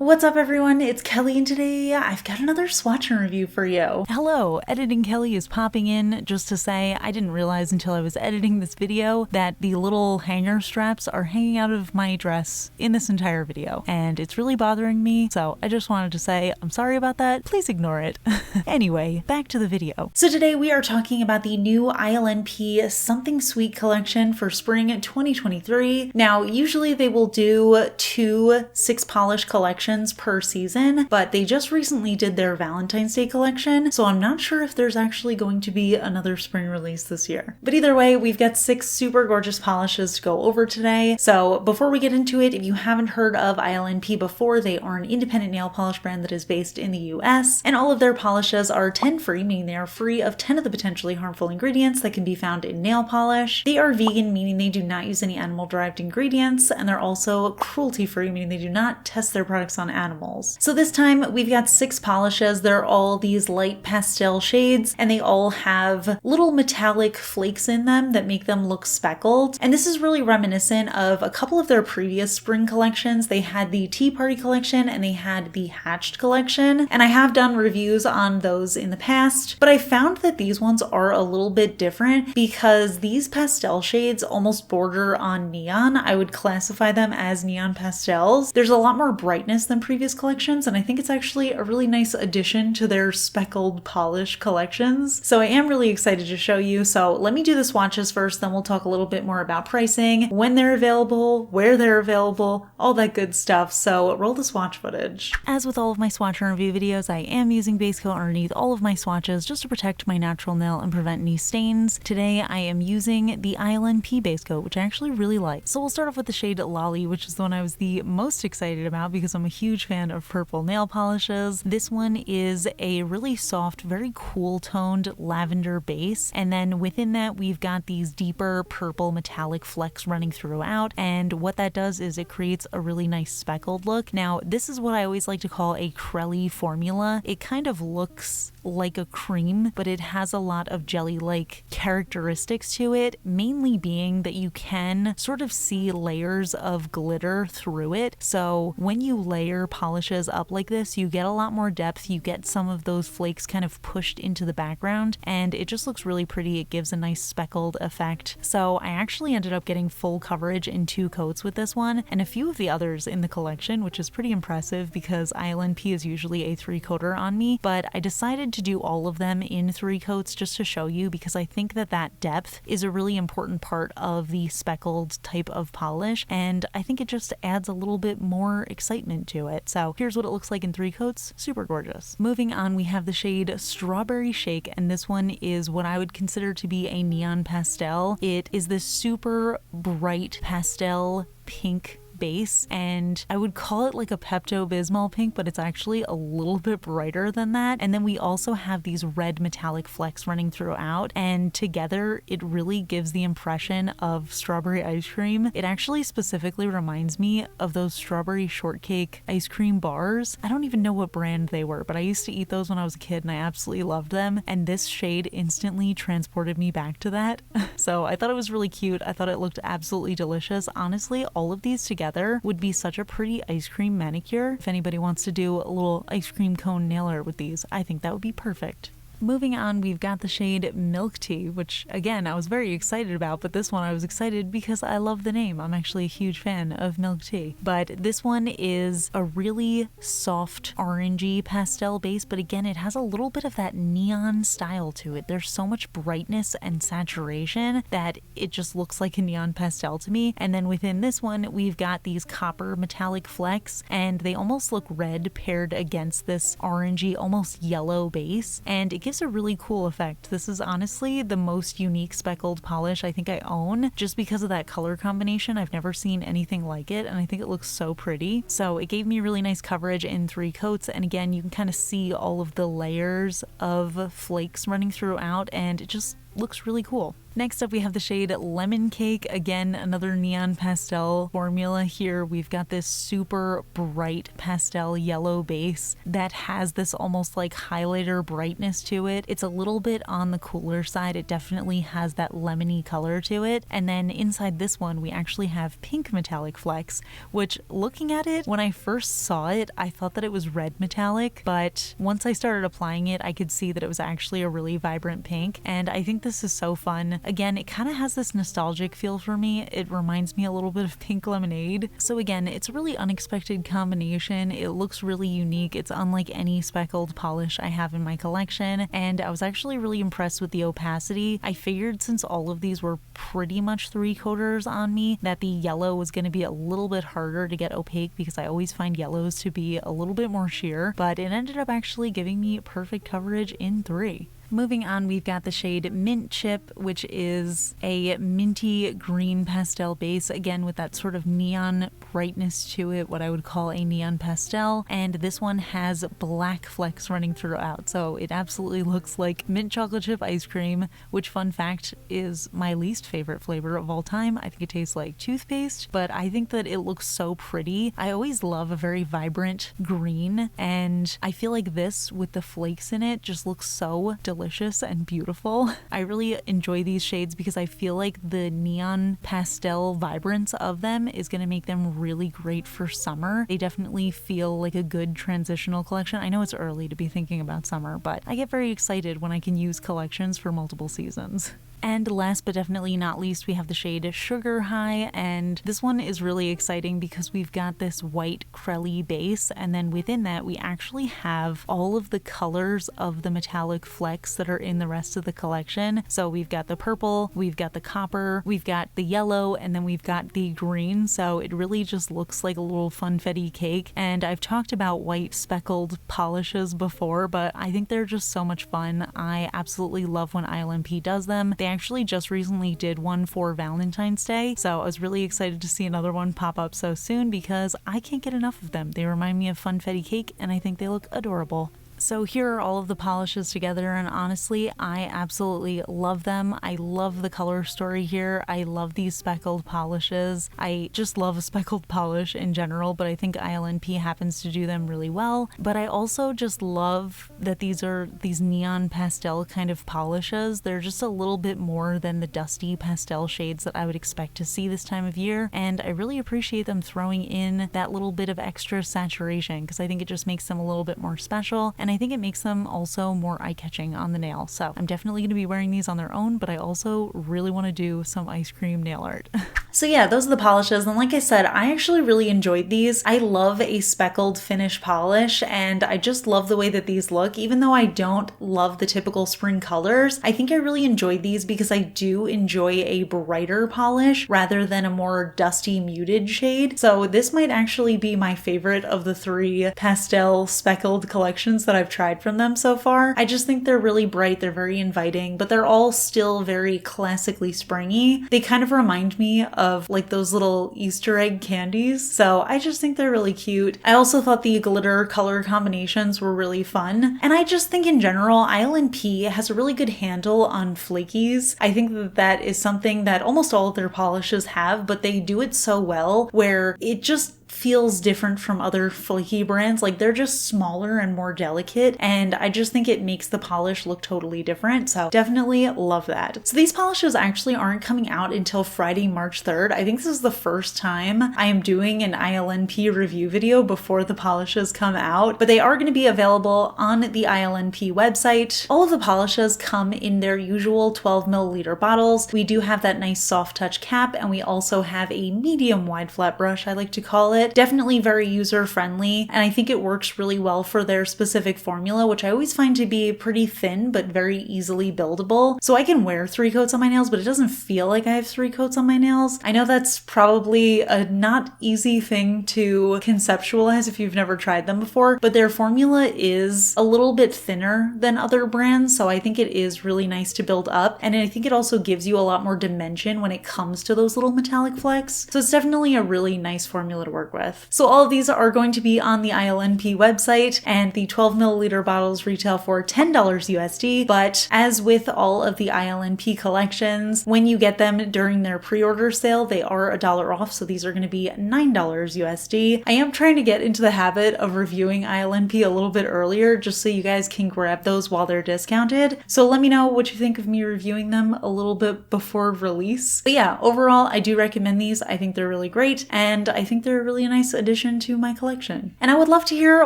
What's up everyone, it's Kelly and today I've got another swatch and review for you. Hello, Editing Kelly is popping in just to say I didn't realize until I was editing this video that the little hanger straps are hanging out of my dress in this entire video, and it's really bothering me, so I just wanted to say I'm sorry about that, please ignore it. Anyway, back to the video. So today we are talking about the new ILNP Something Sweet collection for spring 2023. Now usually they will do 2 6 polish collections per season, but they just recently did their Valentine's Day collection, so I'm not sure if there's actually going to be another spring release this year. But either way, we've got 6 super gorgeous polishes to go over today. So before we get into it, if you haven't heard of ILNP before, they are an independent nail polish brand that is based in the US, and all of their polishes are 10 free, meaning they are free of 10 of the potentially harmful ingredients that can be found in nail polish. They are vegan, meaning they do not use any animal-derived ingredients, and they're also cruelty-free, meaning they do not test their products on animals. So this time we've got 6 polishes. They're all these light pastel shades, and they all have little metallic flakes in them that make them look speckled. And this is really reminiscent of a couple of their previous spring collections. They had the Tea Party collection and they had the Hatched collection, and I have done reviews on those in the past, but I found that these ones are a little bit different because these pastel shades almost border on neon. I would classify them as neon pastels. There's a lot more brightness than previous collections, and I think it's actually a really nice addition to their speckled polish collections. So I am really excited to show you. So let me do the swatches first, then we'll talk a little bit more about pricing, when they're available, where they're available, all that good stuff. So roll the swatch footage. As with all of my swatch and review videos, I am using base coat underneath all of my swatches just to protect my natural nail and prevent any stains. Today I am using the ILNP base coat, which I actually really like. So we'll start off with the shade Lolly, which is the one I was the most excited about because I'm a huge fan of purple nail polishes. This one is a really soft, very cool toned lavender base, and then within that we've got these deeper purple metallic flecks running throughout, and what that does is it creates a really nice speckled look. Now this is what I always like to call a crelly formula. It kind of looks like a cream, but it has a lot of jelly-like characteristics to it, mainly being that you can sort of see layers of glitter through it. So when you layer polishes up like this, you get a lot more depth, you get some of those flakes kind of pushed into the background, and it just looks really pretty. It gives a nice speckled effect. So I actually ended up getting full coverage in 2 coats with this one and a few of the others in the collection, which is pretty impressive because ILNP is usually a 3-coater on me, but I decided to do all of them in 3 coats just to show you because I think that that depth is a really important part of the speckled type of polish, and I think it just adds a little bit more excitement to it. So here's what it looks like in 3 coats. Super gorgeous. Moving on, we have the shade Strawberry Shake, and this one is what I would consider to be a neon pastel. It is this super bright pastel pink base, and I would call it like a Pepto-Bismol pink, but it's actually a little bit brighter than that. And then we also have these red metallic flecks running throughout, and together it really gives the impression of strawberry ice cream. It actually specifically reminds me of those strawberry shortcake ice cream bars. I don't even know what brand they were, but I used to eat those when I was a kid and I absolutely loved them, and this shade instantly transported me back to that. So I thought it was really cute. I thought it looked absolutely delicious. Honestly, all of these together would be such a pretty ice cream manicure. If anybody wants to do a little ice cream cone nail art with these, I think that would be perfect. Moving on, we've got the shade Milk Tea, which again I was very excited about, but this one I was excited because I love the name. I'm actually a huge fan of milk tea. But this one is a really soft orangey pastel base, but again it has a little bit of that neon style to it. There's so much brightness and saturation that it just looks like a neon pastel to me. And then within this one we've got these copper metallic flecks, and they almost look red paired against this orangey, almost yellow base, and it gives a really cool effect. This is honestly the most unique speckled polish I think I own, just because of that color combination. I've never seen anything like it, and I think it looks so pretty. So it gave me really nice coverage in 3 coats, and again you can kind of see all of the layers of flakes running throughout, and it just looks really cool. Next up, we have the shade Lemon Cake. Again, another neon pastel formula here. We've got this super bright pastel yellow base that has this almost like highlighter brightness to it. It's a little bit on the cooler side. It definitely has that lemony color to it. And then inside this one, we actually have pink metallic flecks, which looking at it, when I first saw it, I thought that it was red metallic, but once I started applying it, I could see that it was actually a really vibrant pink. And I think this is so fun. Again, it kind of has this nostalgic feel for me. It reminds me a little bit of pink lemonade. So again, it's a really unexpected combination. It looks really unique. It's unlike any speckled polish I have in my collection, and I was actually really impressed with the opacity. I figured since all of these were pretty much 3-coaters on me, that the yellow was going to be a little bit harder to get opaque because I always find yellows to be a little bit more sheer, but it ended up actually giving me perfect coverage in 3. Moving on, we've got the shade Mint Chip, which is a minty green pastel base, again with that sort of neon brightness to it, what I would call a neon pastel, and this one has black flecks running throughout, so it absolutely looks like mint chocolate chip ice cream, which, fun fact, is my least favorite flavor of all time. I think it tastes like toothpaste, but I think that it looks so pretty. I always love a very vibrant green, and I feel like this with the flakes in it just looks so delicious and beautiful. I really enjoy these shades because I feel like the neon pastel vibrance of them is going to make them really great for summer. They definitely feel like a good transitional collection. I know it's early to be thinking about summer, but I get very excited when I can use collections for multiple seasons. And last but definitely not least, we have the shade Sugar High, and this one is really exciting because we've got this white crelly base, and then within that we actually have all of the colors of the metallic flecks that are in the rest of the collection. So we've got the purple, we've got the copper, we've got the yellow, and then we've got the green, so it really just looks like a little funfetti cake. And I've talked about white speckled polishes before, but I think they're just so much fun. I absolutely love when ILNP does them. They actually just recently did one for Valentine's Day, so I was really excited to see another one pop up so soon because I can't get enough of them. They remind me of funfetti cake, and I think they look adorable. So here are all of the polishes together, and honestly, I absolutely love them. I love the color story here. I love these speckled polishes. I just love a speckled polish in general, but I think ILNP happens to do them really well. But I also just love that these are these neon pastel kind of polishes. They're just a little bit more than the dusty pastel shades that I would expect to see this time of year, and I really appreciate them throwing in that little bit of extra saturation because I think it just makes them a little bit more special. And I think it makes them also more eye-catching on the nail. So I'm definitely going to be wearing these on their own, but I also really want to do some ice cream nail art. So yeah, those are the polishes, and like I said, I actually really enjoyed these. I love a speckled finish polish, and I just love the way that these look. Even though I don't love the typical spring colors, I think I really enjoyed these because I do enjoy a brighter polish rather than a more dusty muted shade. So this might actually be my favorite of the 3 pastel speckled collections that I've tried from them so far. I just think they're really bright, they're very inviting, but they're all still very classically springy. They kind of remind me of like those little Easter egg candies, so I just think they're really cute. I also thought the glitter color combinations were really fun, and I just think in general ILNP has a really good handle on flakies. I think that that is something that almost all of their polishes have, but they do it so well where it just feels different from other flaky brands. Like, they're just smaller and more delicate, and I just think it makes the polish look totally different. So definitely love that. So these polishes actually aren't coming out until Friday, March 3rd. I think this is the first time I am doing an ILNP review video before the polishes come out, but they are going to be available on the ILNP website. All of the polishes come in their usual 12 milliliter bottles. We do have that nice soft touch cap, and we also have a medium wide flat brush, I like to call it. Definitely very user friendly, and I think it works really well for their specific formula, which I always find to be pretty thin but very easily buildable. So I can wear 3 coats on my nails, but it doesn't feel like I have 3 coats on my nails. I know that's probably a not easy thing to conceptualize if you've never tried them before, but their formula is a little bit thinner than other brands, so I think it is really nice to build up, and I think it also gives you a lot more dimension when it comes to those little metallic flecks. So it's definitely a really nice formula to work with. with. So all of these are going to be on the ILNP website, and the 12 milliliter bottles retail for $10 USD, but as with all of the ILNP collections, when you get them during their pre-order sale, they are $1 off, so these are going to be $9 USD. I am trying to get into the habit of reviewing ILNP a little bit earlier, just so you guys can grab those while they're discounted. So let me know what you think of me reviewing them a little bit before release. But yeah, overall, I do recommend these. I think they're really great, and I think they're a really nice addition to my collection. And I would love to hear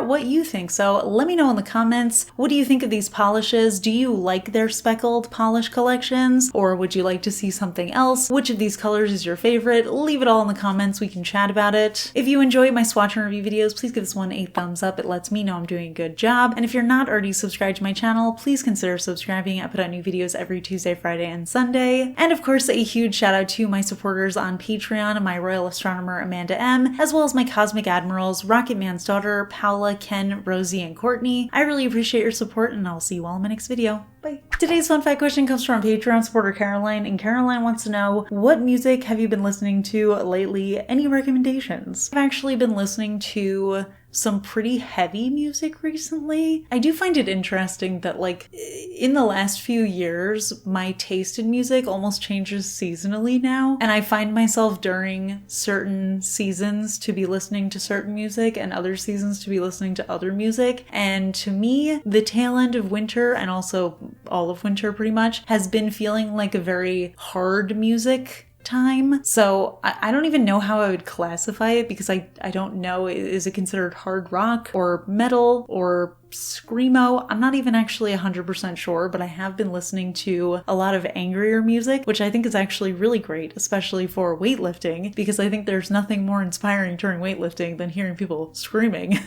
what you think, so let me know in the comments. What do you think of these polishes? Do you like their speckled polish collections, or would you like to see something else? Which of these colors is your favorite? Leave it all in the comments. We can chat about it. If you enjoy my swatch and review videos, please give this one a thumbs up. It lets me know I'm doing a good job. And if you're not already subscribed to my channel, please consider subscribing. I put out new videos every Tuesday, Friday, and Sunday. And of course, a huge shout out to my supporters on Patreon, my royal astronomer Amanda M, as well as my cosmic admirals Rocket Man's daughter, Paula, Ken, Rosie, and Courtney. I really appreciate your support, and I'll see you all in my next video. Bye. Today's fun fact question comes from Patreon supporter Caroline, and Caroline wants to know, what music have you been listening to lately? Any recommendations? I've actually been listening to some pretty heavy music recently. I do find it interesting that, like, in the last few years, my taste in music almost changes seasonally now, and I find myself during certain seasons to be listening to certain music and other seasons to be listening to other music. And to me, the tail end of winter, and also all of winter pretty much, has been feeling like a very hard music time. So I don't even know how I would classify it, because I don't know, is it considered hard rock or metal or screamo? I'm not even actually 100% sure, but I have been listening to a lot of angrier music, which I think is actually really great, especially for weightlifting, because I think there's nothing more inspiring during weightlifting than hearing people screaming.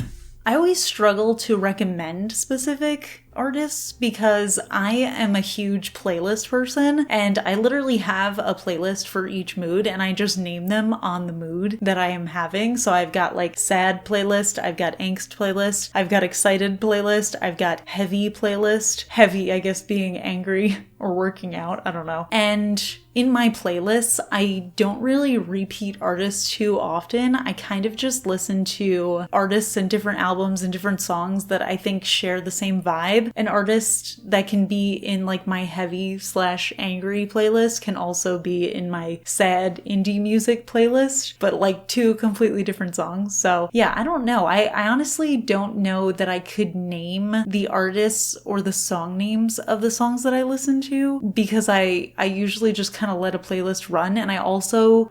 I always struggle to recommend specific artists because I am a huge playlist person, and I literally have a playlist for each mood, and I just name them on the mood that I am having. So I've got like sad playlist, I've got angst playlist, I've got excited playlist, I've got heavy playlist, heavy I guess being angry or working out, I don't know. And in my playlists, I don't really repeat artists too often. I kind of just listen to artists and different albums and different songs that I think share the same vibe. An artist that can be in like my heavy/angry playlist can also be in my sad indie music playlist, but like two completely different songs. So yeah, I don't know. I honestly don't know that I could name the artists or the song names of the songs that I listen to, because I usually just kind of let a playlist run. And I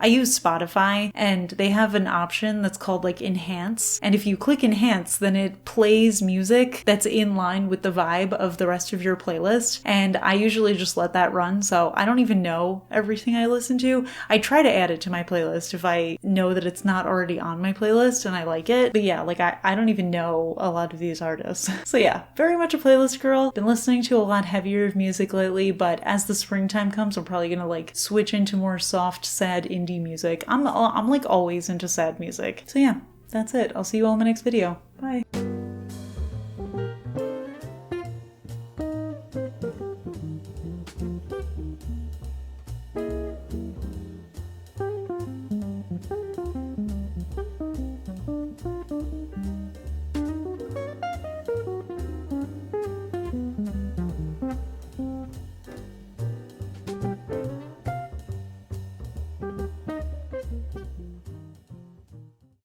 use Spotify, and they have an option that's called like enhance. And if you click enhance, then it plays music that's in line with the vibe of the rest of your playlist. And I usually just let that run. So I don't even know everything I listen to. I try to add it to my playlist if I know that it's not already on my playlist and I like it. But yeah, like I don't even know a lot of these artists. So yeah, very much a playlist girl. Been listening to a lot heavier music lately, but as the springtime comes, I'm probably gonna like switch into more soft, sad indie music. I'm like always into sad music. So yeah, that's it. I'll see you all in my next video.